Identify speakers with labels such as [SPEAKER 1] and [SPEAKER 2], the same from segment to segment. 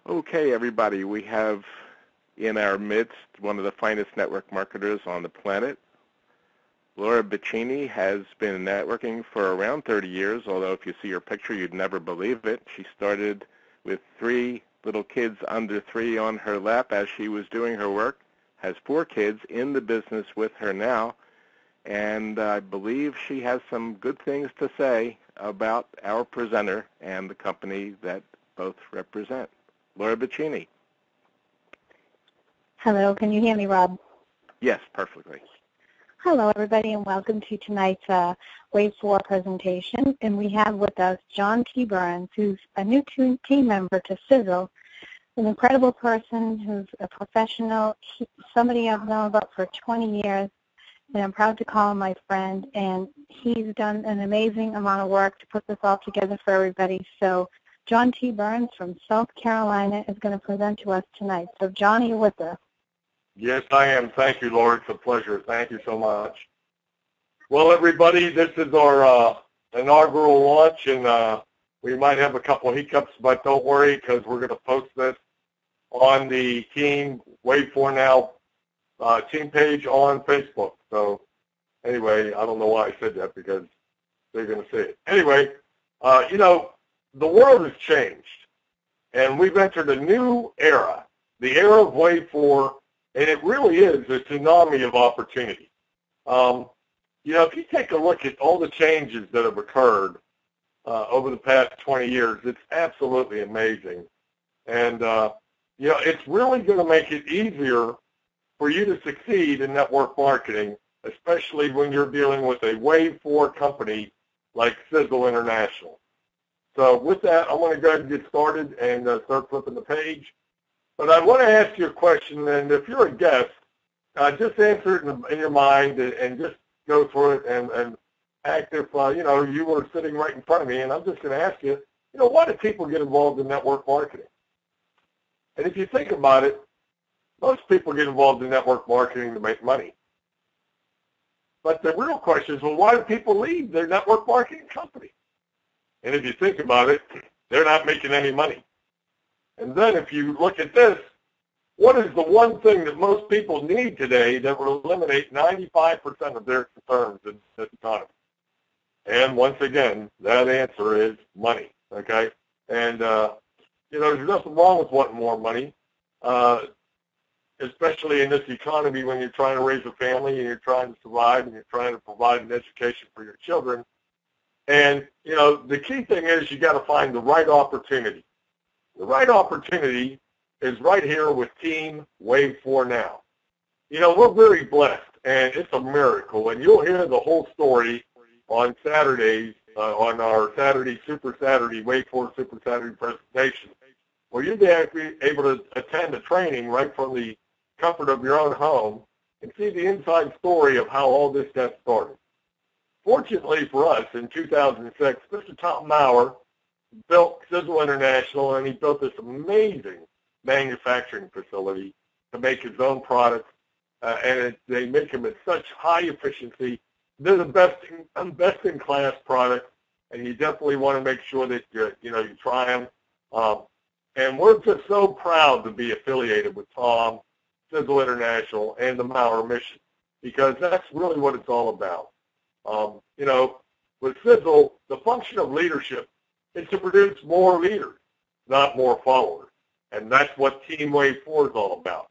[SPEAKER 1] Okay, everybody, we have in our midst one of the finest network marketers on the planet. Laura Bacchini has been networking for around 30 years, although if you see her picture, you'd never believe it. She started with 3 little kids under 3 on her lap as she was doing her work, has 4 kids in the business with her now, and I believe she has some good things to say about our presenter and the company that both represent. Laura Bacchini.
[SPEAKER 2] Hello, can you hear me, Rob?
[SPEAKER 1] Yes, perfectly.
[SPEAKER 2] Hello, everybody, and welcome to tonight's Wave 4 presentation. And we have with us John T. Burns, who's a new team member to Sizzle, an incredible person who's a professional, somebody I've known about for 20 years, and I'm proud to call him my friend. And he's done an amazing amount of work to put this all together for everybody. So John T. Burns from South Carolina is going to present to us tonight. So, John, are you with us?
[SPEAKER 3] Yes, I am. Thank you, Laura. It's a pleasure. Thank you so much. Well, everybody, this is our inaugural launch, and we might have a couple of hiccups, but don't worry because we're going to post this on the Team Wave 4 Now team page on Facebook. So, anyway, I don't know why I said that because they're going to see it. Anyway, the world has changed, and we've entered a new era, the era of Wave 4, and it really is a tsunami of opportunity. If you take a look at all the changes that have occurred over the past 20 years, it's absolutely amazing. And, it's really going to make it easier for you to succeed in network marketing, especially when you're dealing with a Wave 4 company like Sizzle International. So with that, I want to go ahead and get started and start flipping the page. But I want to ask you a question, and if you're a guest, just answer it in your mind and just go through it and act if, you were sitting right in front of me. And I'm just going to ask you, why do people get involved in network marketing? And if you think about it, most people get involved in network marketing to make money. But the real question is, well, why do people leave their network marketing company? And if you think about it, they're not making any money. And then if you look at this, what is the one thing that most people need today that will eliminate 95% of their concerns in this economy? And once again, that answer is money, okay? And, there's nothing wrong with wanting more money, especially in this economy when you're trying to raise a family and you're trying to survive and you're trying to provide an education for your children. And, the key thing is you got to find the right opportunity. The right opportunity is right here with Team Wave 4 Now. We're very blessed, and it's a miracle. And you'll hear the whole story on Saturdays, on our Super Saturday, Wave 4 Super Saturday presentation, where you'll be able to attend a training right from the comfort of your own home and see the inside story of how all this got started. Fortunately for us, in 2006, Mr. Tom Maurer built Sizzle International, and he built this amazing manufacturing facility to make his own products, and they make them at such high efficiency. They're the best-in-class product, and you definitely want to make sure that you try them. And we're just so proud to be affiliated with Tom, Sizzle International, and the Maurer mission, because that's really what it's all about. With Sizzle, the function of leadership is to produce more leaders, not more followers. And that's what Team Wave 4 is all about.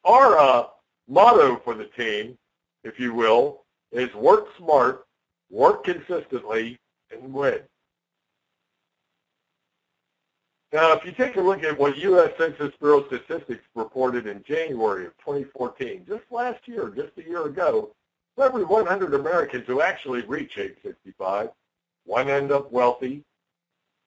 [SPEAKER 3] Our motto for the team, if you will, is work smart, work consistently, and win. Now, if you take a look at what U.S. Census Bureau statistics reported in January of 2014, just last year, just a year ago, for every 100 Americans who actually reach age 65, 1 end up wealthy,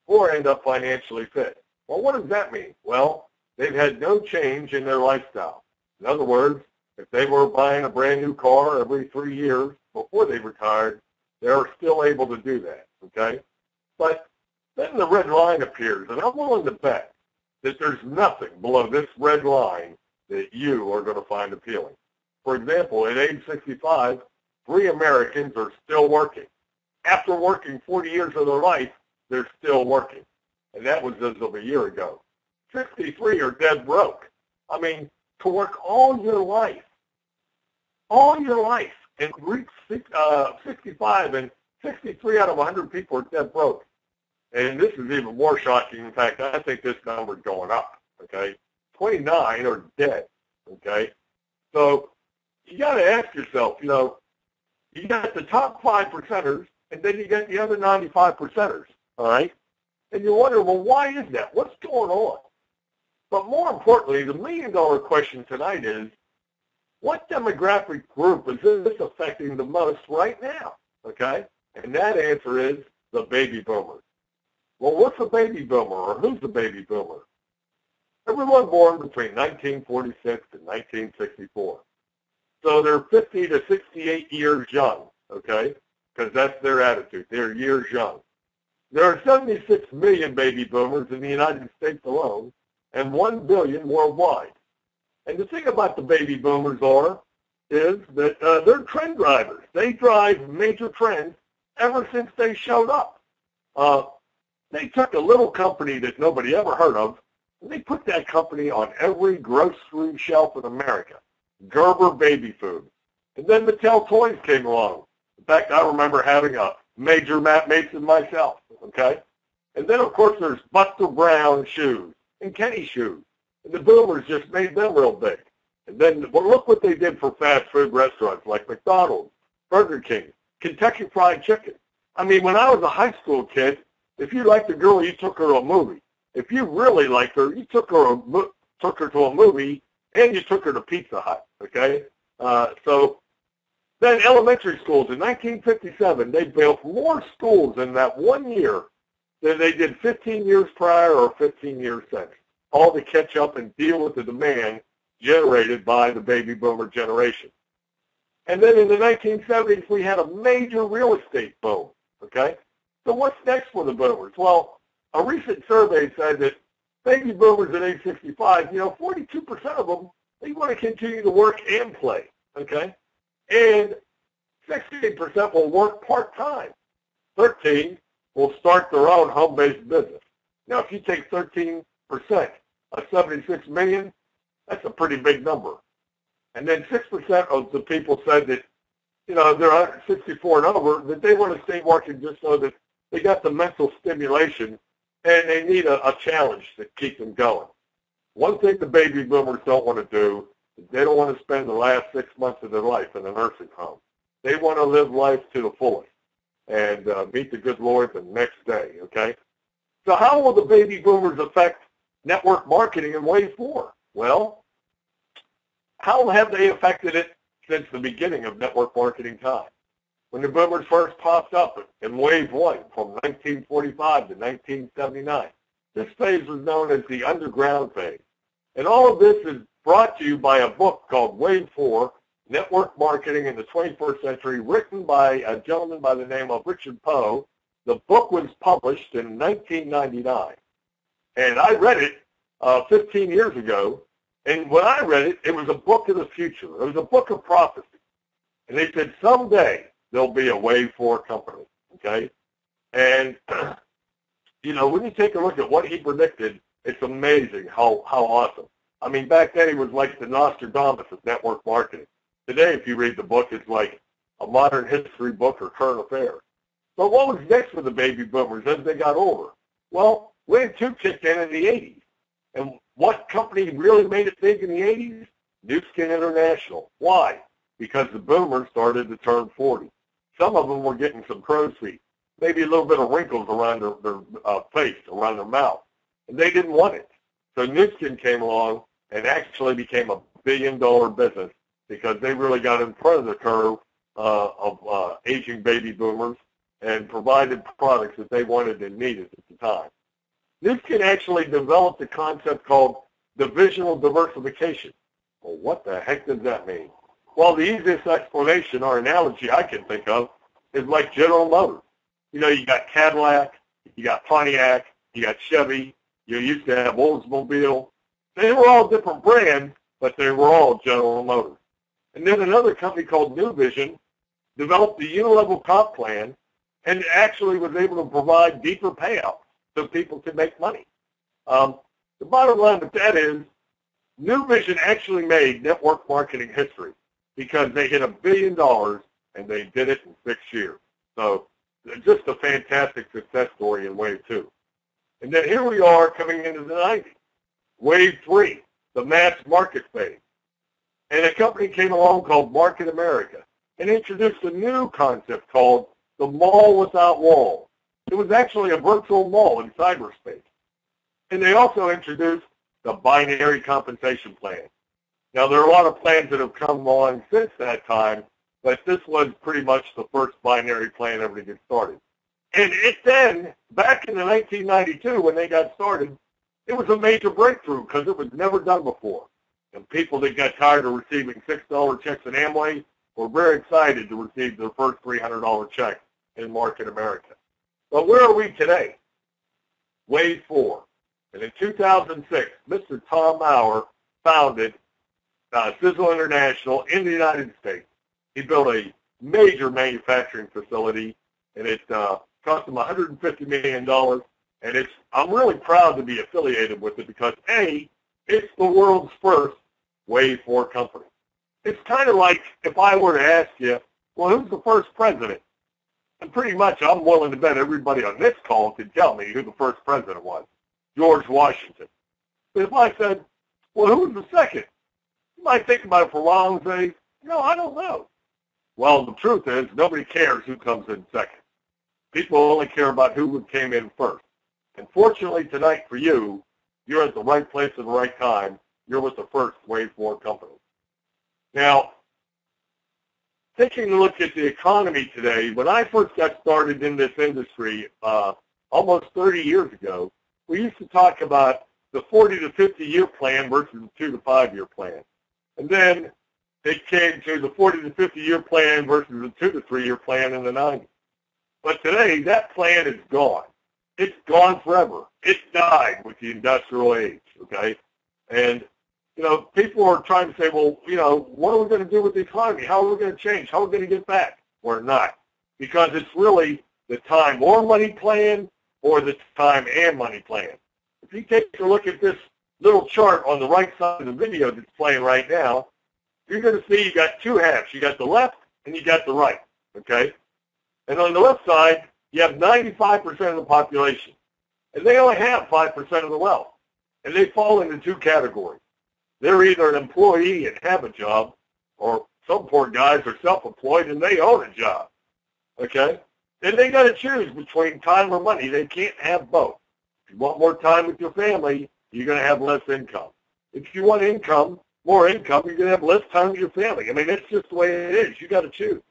[SPEAKER 3] 4 end up financially fit. Well, what does that mean? Well, they've had no change in their lifestyle. In other words, if they were buying a brand new car every 3 years before they retired, they're still able to do that, okay? But then the red line appears, and I'm willing to bet that there's nothing below this red line that you are going to find appealing. For example, at age 65, 3 Americans are still working. After working 40 years of their life, they're still working. And that was as of a year ago. 63 are dead broke. I mean, to work all your life, and reach 65, and 63 out of 100 people are dead broke. And this is even more shocking. In fact, I think this number is going up, okay? 29 are dead, okay? So you got to ask yourself, you know, you got the top 5%ers, and then you got the other 95%ers, all right? And you wonder, well, why is that? What's going on? But more importantly, the million-dollar question tonight is, what demographic group is this affecting the most right now, okay? And that answer is the baby boomers. Well, what's a baby boomer, or who's the baby boomer? Everyone born between 1946 and 1964. So they're 50 to 68 years young, okay? Because that's their attitude. They're years young. There are 76 million baby boomers in the United States alone, and 1 billion worldwide. And the thing about the baby boomers is that they're trend drivers. They drive major trends ever since they showed up. They took a little company that nobody ever heard of, and they put that company on every grocery shelf in America, Gerber baby food. And then Mattel toys came along. In fact, I remember having a major Matt Mason myself, okay? And then, of course, there's Buster Brown shoes and Kenny shoes. And the boomers just made them real big. And then, well, look what they did for fast food restaurants like McDonald's, Burger King, Kentucky Fried Chicken. I mean, when I was a high school kid, if you liked a girl, you took her to a movie. If you really liked her, you took her to a movie, and you took her to Pizza Hut, okay? So then elementary schools, in 1957, they built more schools in that 1 year than they did 15 years prior or 15 years since, all to catch up and deal with the demand generated by the baby boomer generation. And then in the 1970s, we had a major real estate boom, okay? So what's next for the boomers? Well, a recent survey said that baby boomers at age 65, 42% of them, they want to continue to work and play, okay? And 16% will work part-time. 13 will start their own home-based business. Now, if you take 13% of 76 million, that's a pretty big number. And then 6% of the people said that, they're 64 and over, that they want to stay working just so that they got the mental stimulation and they need a challenge to keep them going. One thing the baby boomers don't want to do is they don't want to spend the last 6 months of their life in a nursing home. They want to live life to the fullest and meet the good Lord the next day, okay? So how will the baby boomers affect network marketing in Wave 4? Well, how have they affected it since the beginning of network marketing time? When the boomers first popped up in Wave 1 from 1945 to 1979, this phase was known as the underground phase. And all of this is brought to you by a book called Wave 4, Network Marketing in the 21st Century, written by a gentleman by the name of Richard Poe. The book was published in 1999. And I read it 15 years ago. And when I read it, it was a book of the future. It was a book of prophecy. And they said someday there'll be a Wave 4 company, okay? And, when you take a look at what he predicted, it's amazing how awesome. I mean, back then he was like the Nostradamus of network marketing. Today, if you read the book, it's like a modern history book or current affairs. But what was next for the baby boomers as they got older? Well, Wave 2 kicked in the 80s. And what company really made it big in the 80s? Nu Skin International. Why? Because the boomers started to turn 40. Some of them were getting some crow's feet, maybe a little bit of wrinkles around their face, around their mouth. And they didn't want it. So Nu Skin came along and actually became a billion-dollar business because they really got in front of the curve of aging baby boomers and provided products that they wanted and needed at the time. Nu Skin actually developed a concept called divisional diversification. Well, what the heck does that mean? Well, the easiest explanation or analogy I can think of is like General Motors. You got Cadillac, you got Pontiac, you got Chevy, you used to have Oldsmobile. They were all different brands, but they were all General Motors. And then another company called New Vision developed the unilevel comp plan and actually was able to provide deeper payouts so people could make money. The bottom line with that is New Vision actually made network marketing history because they hit $1 billion and they did it in 6 years. So just a fantastic success story in Wave 2. And then here we are coming into the 90s. Wave 3, the mass market phase. And a company came along called Market America and introduced a new concept called the mall without walls. It was actually a virtual mall in cyberspace. And they also introduced the binary compensation plan. Now, there are a lot of plans that have come along since that time, but this was pretty much the first binary plan ever to get started. And it then, back in the 1992 when they got started, it was a major breakthrough because it was never done before. And people that got tired of receiving $6 checks in Amway were very excited to receive their first $300 check in Market America. But where are we today? Wave 4. And in 2006, Mr. Tom Maurer founded Sizzle International in the United States. He built a major manufacturing facility, and it cost him $150 million. And I'm really proud to be affiliated with it because, A, it's the world's first Wave 4 company. It's kind of like if I were to ask you, well, who's the first president? And pretty much I'm willing to bet everybody on this call could tell me who the first president was. George Washington. But if I said, well, who was the second? You might think about it for a while and say, no, I don't know. Well, the truth is nobody cares who comes in second. People only care about who came in first. And fortunately tonight for you, you're at the right place at the right time. You're with the first Wave 4 company. Now, taking a look at the economy today, when I first got started in this industry almost 30 years ago, we used to talk about the 40 to 50 year plan versus the 2 to 5 year plan. And then it came to the 40 to 50 year plan versus the 2 to 3 year plan in the 90s. But today, that plan is gone. It's gone forever. It died with the industrial age, okay? And, you know, people are trying to say, well, you know, what are we going to do with the economy? How are we going to change? How are we going to get back? We're not. Because it's really the time or money plan or the time and money plan. If you take a look at this little chart on the right side of the video that's playing right now, you're going to see you got two halves. You got the left and you got the right, okay? And on the left side, you have 95% of the population. And they only have 5% of the wealth. And they fall into two categories. They're either an employee and have a job, or some poor guys are self-employed and they own a job, okay? And they got to choose between time or money. They can't have both. If you want more time with your family, you're going to have less income. If you want income, more income, you're going to have less time with your family. I mean, it's just the way it is. You got to choose.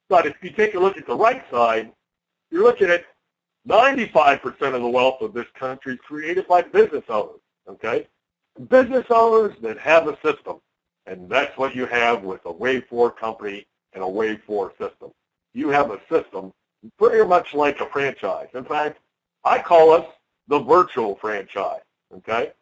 [SPEAKER 3] But if you take a look at the right side, you're looking at 95% of the wealth of this country is created by business owners, okay? Business owners that have a system, and that's what you have with a Wave 4 company and a Wave 4 system. You have a system pretty much like a franchise. In fact, I call us the virtual franchise, okay?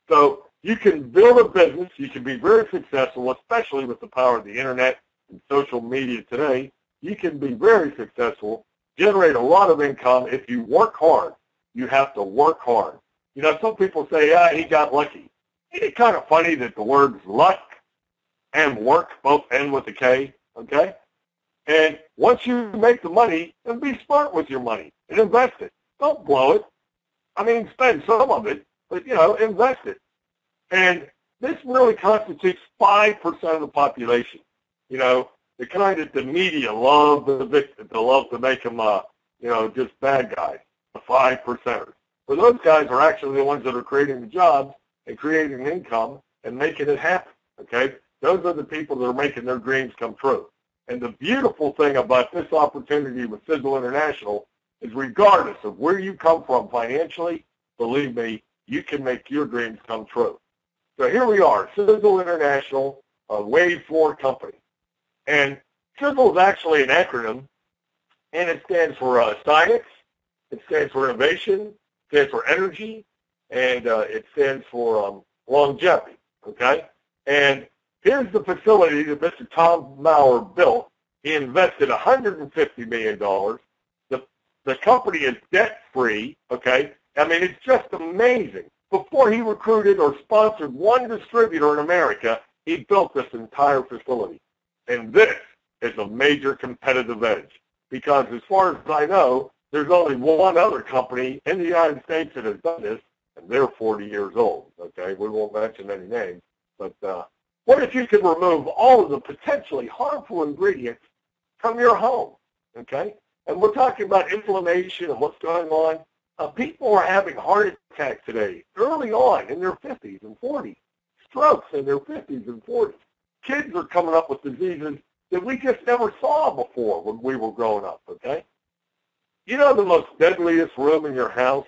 [SPEAKER 3] So you can build a business, you can be very successful, especially with the power of the internet and social media today. You can be very successful, generate a lot of income if you work hard. You have to work hard. You know, some people say, he got lucky. Isn't it kind of funny that the words luck and work both end with a K, okay? And once you make the money, then be smart with your money and invest it. Don't blow it. I mean, spend some of it, but, you know, invest it. And this really constitutes 5% of the population. You know, the kind that the media love to make them, you know, just bad guys, the 5%ers. But those guys are actually the ones that are creating the jobs and creating income and making it happen, okay? Those are the people that are making their dreams come true. And the beautiful thing about this opportunity with Sizzle International is regardless of where you come from financially, believe me, you can make your dreams come true. So here we are, Sizzle International, a Wave 4 company. And Sizzle is actually an acronym, and it stands for science, it stands for innovation, it stands for energy, and it stands for longevity, okay? And here's the facility that Mr. Tom Maurer built. He invested $150 million. The company is debt-free, okay? I mean, it's just amazing before he recruited or sponsored one distributor in America, he built this entire facility. And this is a major competitive edge because as far as I know, there's only one other company in the United States that has done this, and they're 40 years old, okay? We won't mention any names. But what if you could remove all of the potentially harmful ingredients from your home, okay? And we're talking about inflammation and what's going on. People are having heart attacks today, early on in their 50s and 40s, strokes in their 50s and 40s. Kids are coming up with diseases that we just never saw before when we were growing up, okay? You know the most deadliest room in your house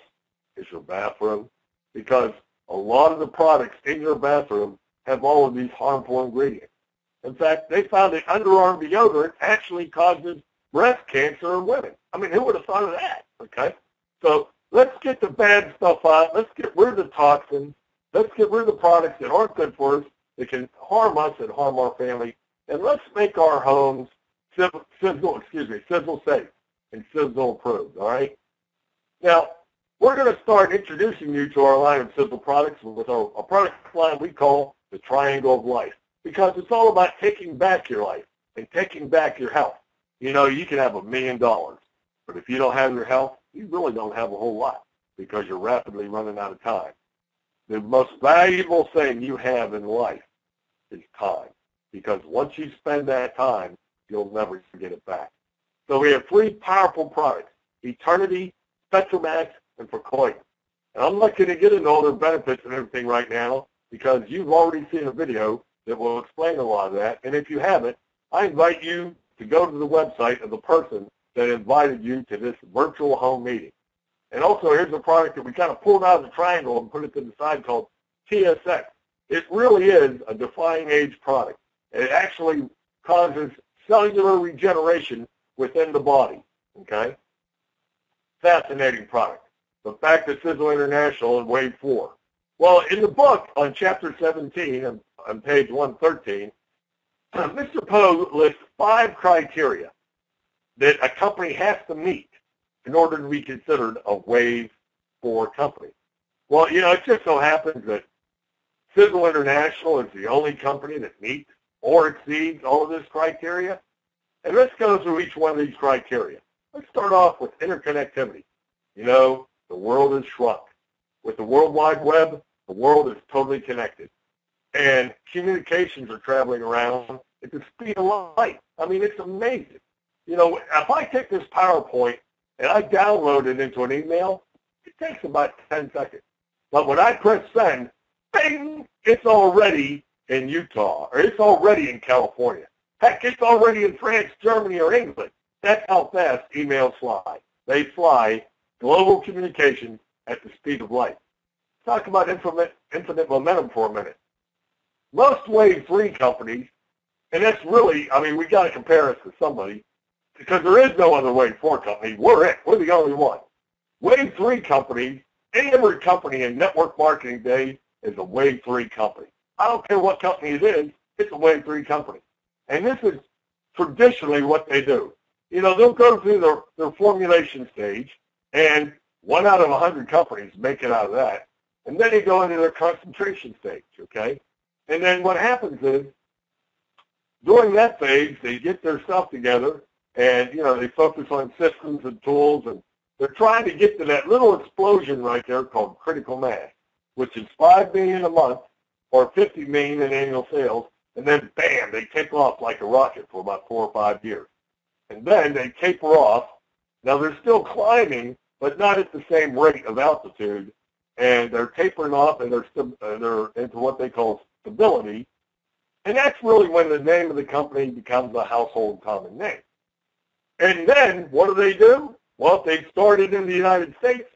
[SPEAKER 3] is your bathroom because a lot of the products in your bathroom have all of these harmful ingredients. In fact, they found that underarm deodorant actually causes breast cancer in women. I mean, who would have thought of that, okay? So let's get the bad stuff out. Let's get rid of the toxins. Let's get rid of the products that aren't good for us, that can harm us and harm our family. And let's make our homes sizzle safe and sizzle approved, all right? Now, we're going to start introducing you to our line of sizzle products with a product line we call the Triangle of Life because it's all about taking back your life and taking back your health. You know, you can have $1 million, but if you don't have your health, you really don't have a whole lot because you're rapidly running out of time. The most valuable thing you have in life is time because once you spend that time, you'll never get it back. So we have 3 powerful products, Eternity, Spectromax, and Frecoin. And I'm not going to get into all their benefits and everything right now because you've already seen a video that will explain a lot of that. And if you haven't, I invite you to go to the website of the person that invited you to this virtual home meeting. And also, here's a product that we kind of pulled out of the triangle and put it to the side called TSX. It really is a defying age product. It actually causes cellular regeneration within the body, okay? Fascinating product. But back to Sizzle International and Wave 4. Well, in the book on Chapter 17, on page 113, Mr. Poe lists 5 criteria that a company has to meet in order to be considered a Wave 4 company. Well, you know, it just so happens that Sizzle International is the only company that meets or exceeds all of this criteria. And let's go through each one of these criteria. Let's start off with interconnectivity. You know, the world has shrunk. With the World Wide Web, the world is totally connected. And communications are traveling around at the speed of light. I mean, it's amazing. You know, if I take this PowerPoint and I download it into an email, it takes about 10 seconds. But when I press send, bing, it's already in Utah, or it's already in California. Heck, it's already in France, Germany, or England. That's how fast emails fly. They fly global communication at the speed of light. Let's talk about infinite momentum for a minute. Most Wave 3 companies, and that's really, I mean, we got to compare us to somebody because there is no other Wave 4 company. We're it. We're the only one. Wave 3 companies, every company in network marketing days is a Wave 3 company. I don't care what company it is, it's a Wave 3 company. And this is traditionally what they do. You know, they'll go through their formulation stage, and 1 out of 100 companies make it out of that. And then they go into their concentration stage, okay? And then what happens is, during that phase, they get their stuff together, and, you know, they focus on systems and tools, and they're trying to get to that little explosion right there called critical mass, which is $5 million a month or $50 million in annual sales, and then, bam, they take off like a rocket for about 4 or 5 years. And then they taper off. Now, they're still climbing, but not at the same rate of altitude, and they're tapering off, and they're into what they call stability. And that's really when the name of the company becomes a household common name. And then what do? Well, if they started in the United States,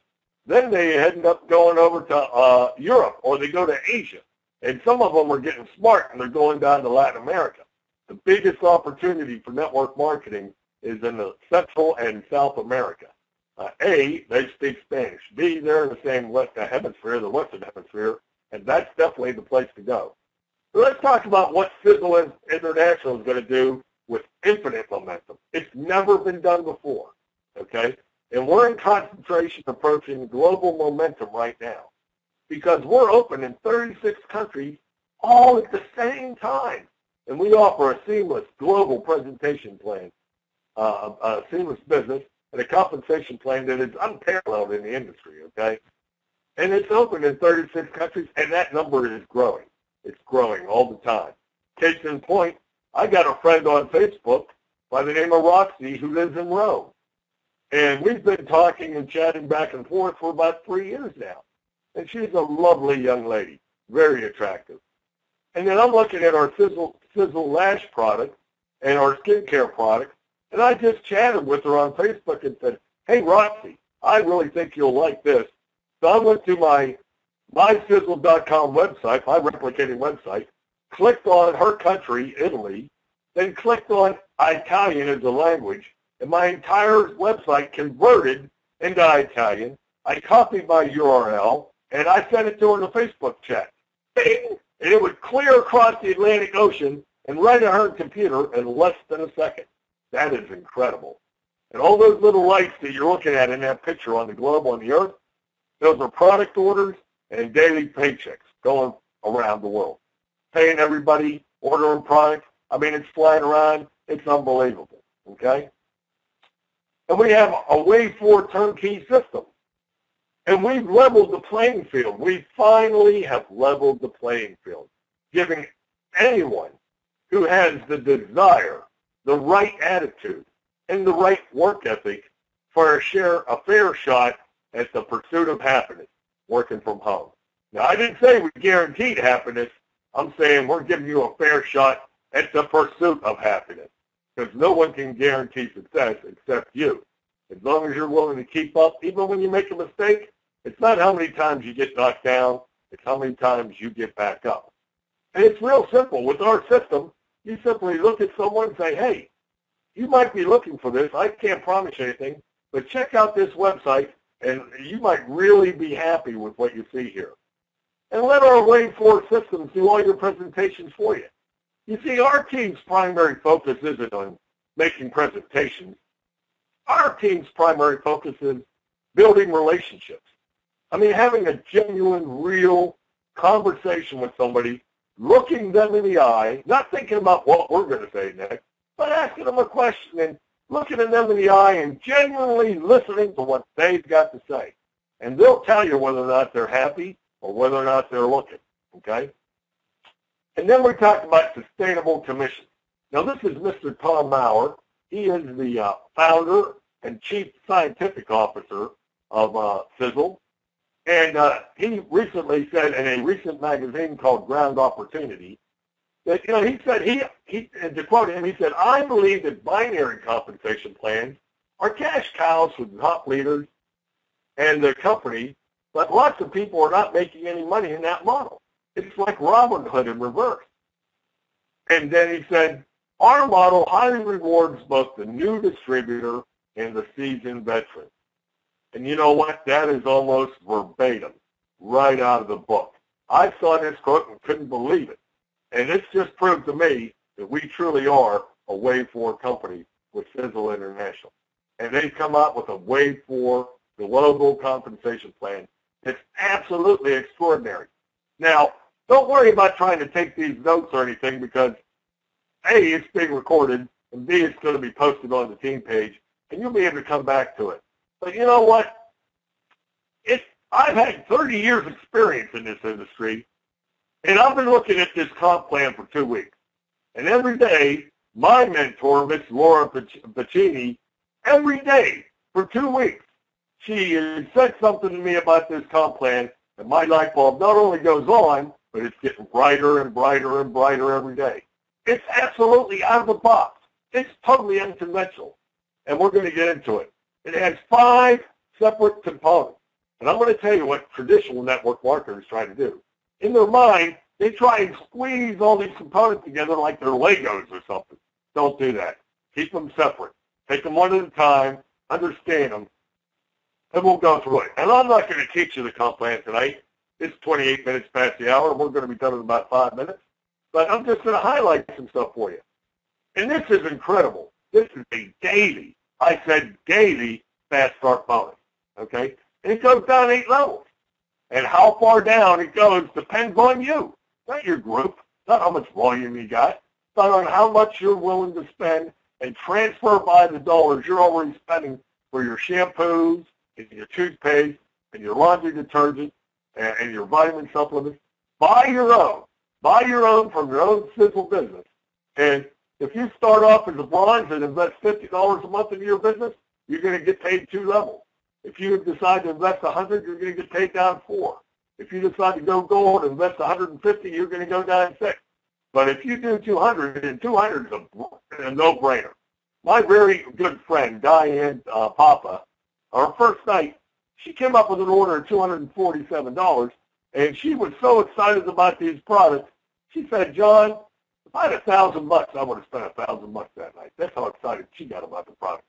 [SPEAKER 3] then they end up going over to Europe, or they go to Asia. And some of them are getting smart, and they're going down to Latin America. The biggest opportunity for network marketing is in the Central and South America. A, they speak Spanish. B, they're in the same hemisphere, the Western Hemisphere, and that's definitely the place to go. So let's talk about what Sizzle International is going to do with infinite momentum. It's never been done before, okay? And we're in concentration approaching global momentum right now. because we're open in 36 countries all at the same time. And we offer a seamless global presentation plan, a seamless business, and a compensation plan that is unparalleled in the industry, okay? And it's open in 36 countries, and that number is growing. It's growing all the time. Case in point, I got a friend on Facebook by the name of Roxy who lives in Rome. And we've been talking and chatting back and forth for about 3 years now. And she's a lovely young lady, very attractive. And then I'm looking at our Sizzle Lash product and our skincare product, and I just chatted with her on Facebook and said, hey, Roxy, I really think you'll like this. So I went to my mysizzle.com website, my replicating website, clicked on her country, Italy, then clicked on Italian as a language, and my entire website converted into Italian. I copied my URL, and I sent it to her in a Facebook chat. Bing! And it would clear across the Atlantic Ocean and right on her computer in less than a second. That is incredible. And all those little lights that you're looking at in that picture on the globe on the earth, those are product orders and daily paychecks going around the world. Paying everybody, ordering product. I mean, it's flying around. It's unbelievable, okay? And we have a Wave 4 turnkey system. And we've leveled the playing field. We finally have leveled the playing field, giving anyone who has the desire, the right attitude, and the right work ethic for a fair shot at the pursuit of happiness, working from home. Now, I didn't say we guaranteed happiness. I'm saying we're giving you a fair shot at the pursuit of happiness, because no one can guarantee success except you. As long as you're willing to keep up, even when you make a mistake, it's not how many times you get knocked down, it's how many times you get back up. And it's real simple. With our system, you simply look at someone and say, hey, you might be looking for this. I can't promise you anything, but check out this website, and you might really be happy with what you see here. And let our Wave 4 systems do all your presentations for you. You see, our team's primary focus isn't on making presentations. Our team's primary focus is building relationships. I mean, having a genuine, real conversation with somebody, looking them in the eye, not thinking about what we're going to say next, but asking them a question and looking at them in the eye and genuinely listening to what they've got to say. And they'll tell you whether or not they're happy or whether or not they're looking, okay? And then we talked about sustainable commissions. Now, this is Mr. Tom Maurer. He is the founder and chief scientific officer of Sizzle. And he recently said in a recent magazine called Ground Opportunity that, you know, he said, and to quote him, he said, I believe that binary compensation plans are cash cows for the top leaders and the company, but lots of people are not making any money in that model. It's like Robin Hood in reverse. And then he said, our model highly rewards both the new distributor and the seasoned veteran. And you know what? That is almost verbatim, right out of the book. I saw this quote and couldn't believe it. And this just proved to me that we truly are a Wave 4 company with Sizzle International. And they've come out with a Wave 4 global compensation plan that's absolutely extraordinary. Now, don't worry about trying to take these notes or anything, because A, it's being recorded, and B, it's going to be posted on the team page, and you'll be able to come back to it. But you know what? I've had 30 years experience in this industry, and I've been looking at this comp plan for 2 weeks. And every day, my mentor, Miss Laura Bacchini, every day for 2 weeks, she said something to me about this comp plan, and my light bulb not only goes on, but it's getting brighter and brighter and brighter every day. It's absolutely out of the box. It's totally unconventional, and we're going to get into it. It has 5 separate components. And I'm going to tell you what traditional network marketers try to do. In their mind, they try and squeeze all these components together like they're Legos or something. Don't do that. Keep them separate. Take them one at a time, understand them, and we'll go through it. And I'm not going to teach you the comp plan tonight. It's 28 minutes past the hour, and we're going to be done in about 5 minutes. But I'm just going to highlight some stuff for you. And this is incredible. This is a daily, I said daily, fast start bonus, okay? And it goes down 8 levels. And how far down it goes depends on you, not your group, not how much volume you got, but on how much you're willing to spend and transfer by the dollars you're already spending for your shampoos and your toothpaste and your laundry detergent and your vitamin supplements. Buy your own. Buy your own from your own Sizzle business. And if you start off as a bronze and invest $50 a month into your business, you're going to get paid 2 levels. If you decide to invest $100, you're going to get paid down 4. If you decide to go gold and invest $150, you're going to go down 6. But if you do 200, and 200 is a no-brainer. My very good friend, Diane Papa, our first night, she came up with an order of $247, and she was so excited about these products. She said, John, if I had $1,000, I would have spent $1,000 that night. That's how excited she got about the product.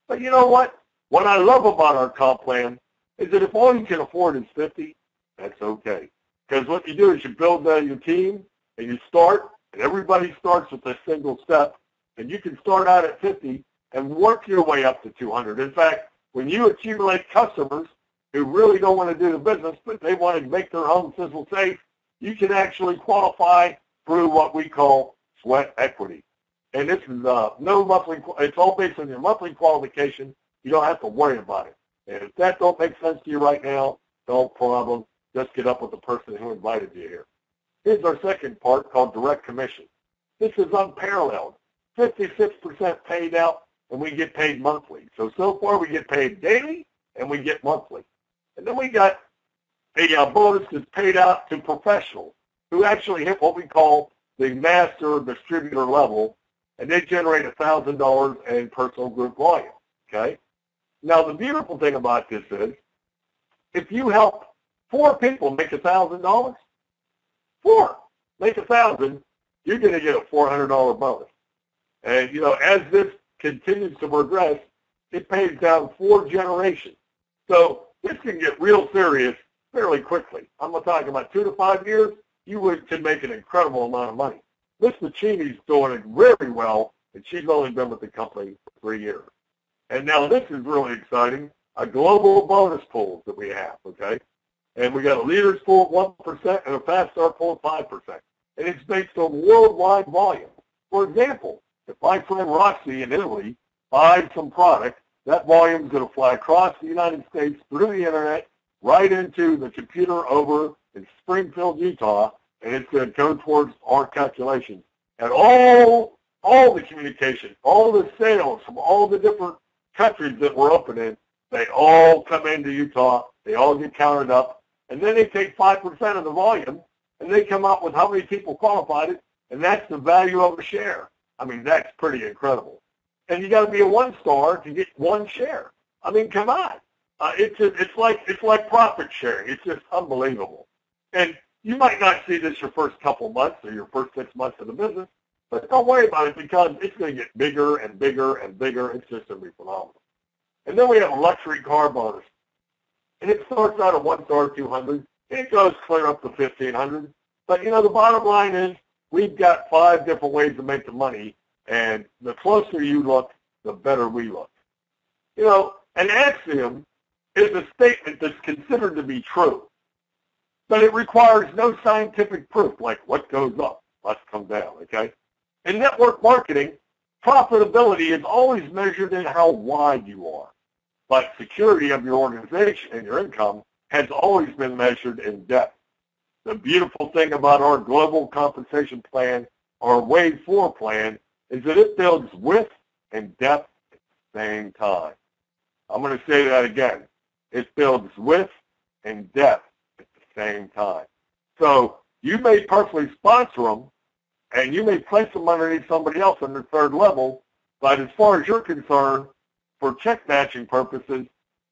[SPEAKER 3] But you know what? What I love about our comp plan is that if all you can afford is 50, that's okay. Because what you do is you build your team, and you start, and everybody starts with a single step, and you can start out at 50 and work your way up to 200. In fact, when you accumulate customers who really don't want to do the business, but they want to make their home Sizzle safe, you can actually qualify through what we call sweat equity. And this is no monthly, it's all based on your monthly qualification. You don't have to worry about it. And if that don't make sense to you right now, no problem. Just get up with the person who invited you here. Here's our second part called direct commission. This is unparalleled. 56% paid out, and we get paid monthly. So far we get paid daily, and we get monthly. And then we got a bonus that's paid out to professionals who actually hit what we call the master distributor level, and they generate $1,000 in personal group volume, okay? Now, the beautiful thing about this is if you help 4 people make $1,000, 4 make $1,000, you're going to get a $400 bonus. And, you know, as this continues to progress, it pays down 4 generations. So this can get real serious fairly quickly. I'm talking about 2 to 5 years, you could make an incredible amount of money. Miss Machini's doing it very well, and she's only been with the company for 3 years. And now this is really exciting, a global bonus pool that we have, okay? And we got a leaders pool of 1% and a fast start pool of 5%. And it's based on worldwide volume. For example, if my friend Roxy in Italy buys some product, that volume is going to fly across the United States through the internet, right into the computer over in Springfield, Utah, and it's going to go towards our calculations. And all the communication, all the sales from all the different countries that we're open in, they all come into Utah, they all get counted up, and then they take 5% of the volume, and they come up with how many people qualified it, and that's the value of a share. I mean, that's pretty incredible. And you got to be a 1-star to get 1 share. I mean, come on. It's like profit sharing. It's just unbelievable. And you might not see this your first couple months or your first 6 months of the business, but don't worry about it because it's going to get bigger and bigger and bigger. It's just going to be phenomenal. And then we have a luxury car bonus. And it starts out at 1-star, 200. And it goes clear up to 1,500. But, you know, the bottom line is we've got 5 different ways to make the money. And the closer you look, the better we look. You know, an axiom is a statement that's considered to be true. But it requires no scientific proof, like what goes up must come down, okay? In network marketing, profitability is always measured in how wide you are. But security of your organization and your income has always been measured in depth. The beautiful thing about our global compensation plan, our Wave 4 plan, is that it builds width and depth at the same time. I'm going to say that again. It builds width and depth at the same time. So you may personally sponsor them, and you may place them underneath somebody else on their 3rd level, but as far as you're concerned, for check matching purposes,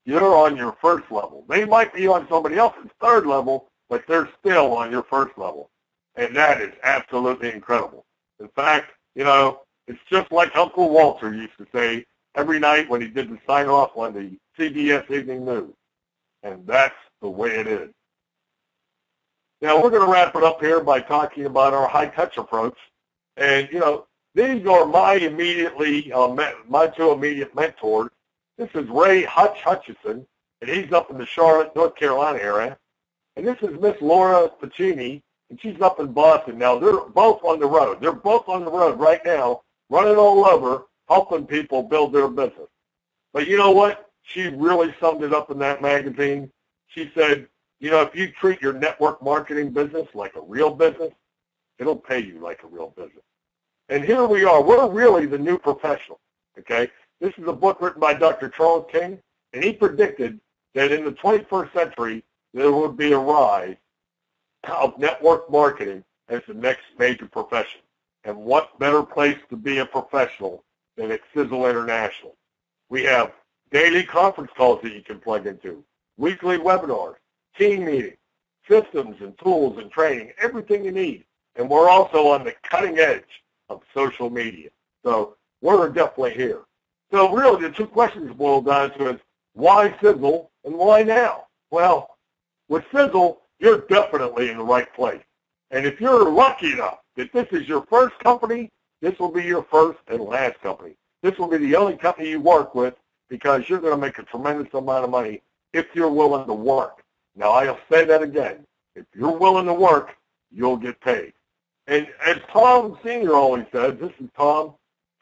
[SPEAKER 3] you're on your 1st level. They might be on somebody else's 3rd level, but they're still on your 1st level. And that is absolutely incredible. In fact, you know, it's just like Uncle Walter used to say every night when he did the sign-off on the CBS Evening News. And that's the way it is. Now, we're going to wrap it up here by talking about our high-touch approach. And, you know, these are my 2 immediate mentors. This is Ray Hutchison, and he's up in the Charlotte, North Carolina area. And this is Miss Laura Pacini, and she's up in Boston. Now, they're both on the road. They're both on the road right now, running all over, helping people build their business. But you know what? She really summed it up in that magazine. She said, you know, if you treat your network marketing business like a real business, it'll pay you like a real business. And here we are. We're really the new professional, okay? This is a book written by Dr. Charles King, and he predicted that in the 21st century, there would be a rise of network marketing as the next major profession. And what better place to be a professional than at Sizzle International? We have daily conference calls that you can plug into, weekly webinars, team meetings, systems and tools and training, everything you need. And we're also on the cutting edge of social media. So we're definitely here. So really the two questions boil down to is why Sizzle and why now? Well, with Sizzle, you're definitely in the right place. And if you're lucky enough that this is your first company, this will be your first and last company. This will be the only company you work with because you're going to make a tremendous amount of money if you're willing to work. Now, I'll say that again. If you're willing to work, you'll get paid. And as Tom Sr. always says, this is Tom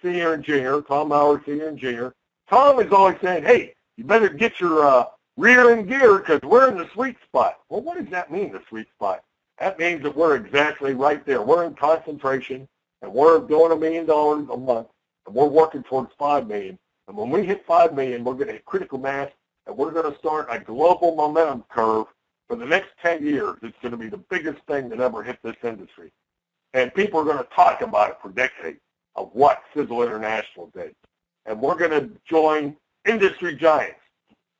[SPEAKER 3] Sr. and Jr., Tom Howard Sr. and Jr., Tom is always saying, hey, you better get your rear in gear because we're in the sweet spot. Well, what does that mean, the sweet spot? That means that we're exactly right there. We're in concentration, and we're doing $1 million a month, and we're working towards $5 million. And when we hit $5 million, we're going to hit critical mass, and we're going to start a global momentum curve for the next 10 years. It's going to be the biggest thing that ever hit this industry. And people are going to talk about it for decades of what Sizzle International did. And we're going to join industry giants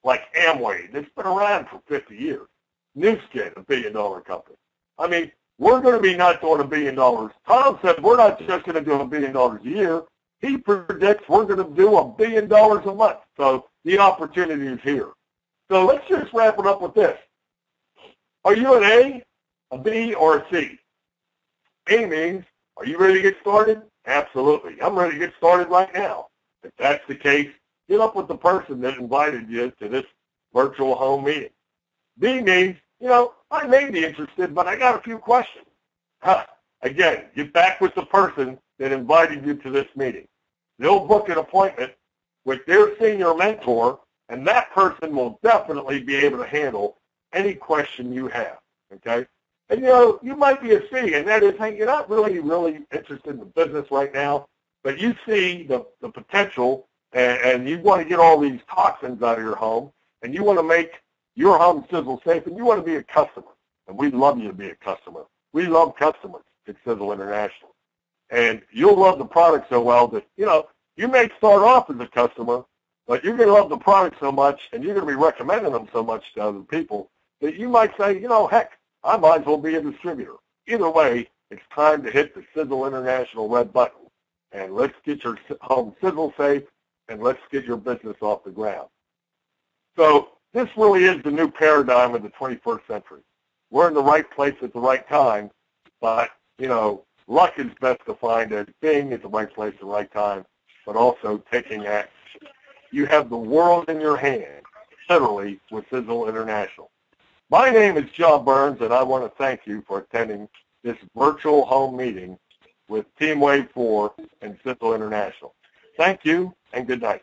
[SPEAKER 3] like Amway, that's been around for 50 years. Newskin, $1 billion company. I mean, we're going to be not doing $1 billion. Tom said we're not just going to do $1 billion a year. He predicts we're going to do $1 billion a month. So the opportunity is here. So let's just wrap it up with this. Are you an A, B, or a C? A means, are you ready to get started? Absolutely. I'm ready to get started right now. If that's the case, get up with the person that invited you to this virtual home meeting. B means, you know, I may be interested, but I got a few questions. Again, get back with the person that invited you to this meeting. They'll book an appointment with their senior mentor, and that person will definitely be able to handle any question you have, okay? And, you know, you might be a C, and that is, hey, you're not really interested in the business right now, but you see the potential, and you want to get all these toxins out of your home, and you want to make your home Sizzle safe, and you want to be a customer. And we'd love you to be a customer. We love customers at Sizzle International. And you'll love the product so well that, you know, you may start off as a customer, but you're going to love the product so much, and you're going to be recommending them so much to other people, that you might say, you know, heck, I might as well be a distributor. Either way, it's time to hit the Sizzle International red button. And let's get your home Sizzle safe, and let's get your business off the ground. So this really is the new paradigm of the 21st century. We're in the right place at the right time, but, you know, luck is best defined as being at the right place at the right time, but also taking action. You have the world in your hand, literally, with Sizzle International. My name is John Burns, and I want to thank you for attending this virtual home meeting with Team Wave 4 and Sizzle International. Thank you, and good night.